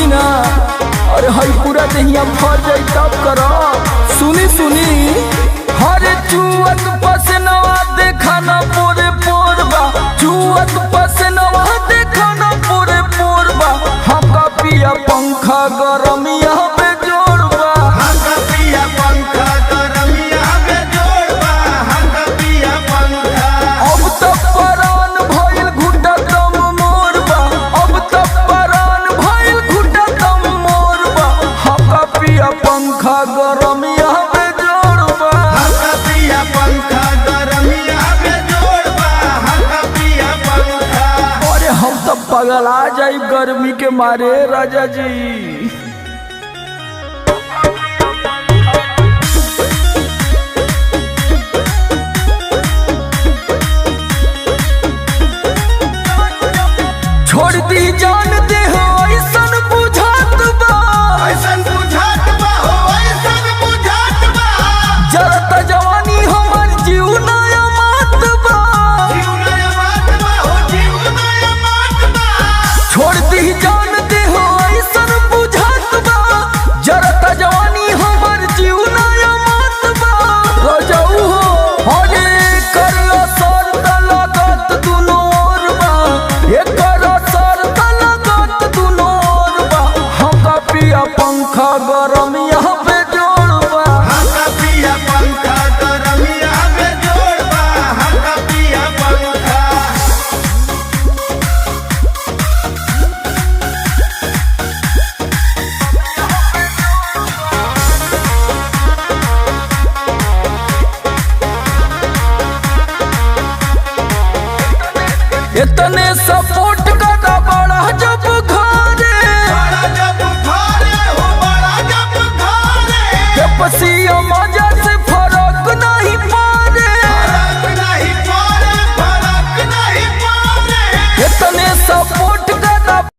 ना। अरे हई पूरा दहिया भर जाई तब करो। सुनी सुनी हरे चुअत पसनवा देखा ना पूरे पोरबा, चुअत पसनवा देखा ना पूरे पोरबा। हका पिया पंखा गरमिया पे जोड़बा, हका पिया पंखा गरमिया पे जोड़बा, हका पिया पंखा। अब तक परान भइल घुटा दम मोरबा, अब तक परान भइल घुटा दम मोरबा। हका पिया पंखा गरमिया पे जोड़बा, हका पिया पंखा गरमिया पे जोड़बा, हका पिया पंखा। अरे हम तो पगला जाई गर्मी के मारे राजा जी। छोड़ दी जान दे हो ऐसन बुझात बा, ऐसन बुझात बा हो, ऐसन बुझात बा। जरता जवानी हमर जीव नया मात बा। जीव नया मात बा हो, जीव नया मात बा। छोड़ दी जान दे हो ऐसन बुझात बा, जरता जवानी हमर जीव नया मात बा। रजाऊ हो हरे करला सर तलगत दुनो ओर बा, एकर सर तलगत दुनो ओर बा। हका पिया पंखा गरमिया पे जोड़बा, हका पिया पंखा गरमिया पे जोड़बा, हका पिया पंखा। इतने सपोर्ट करा बड़ा जब घरे, बड़ा जब घरे हो, बड़ा जब घरे। के पसी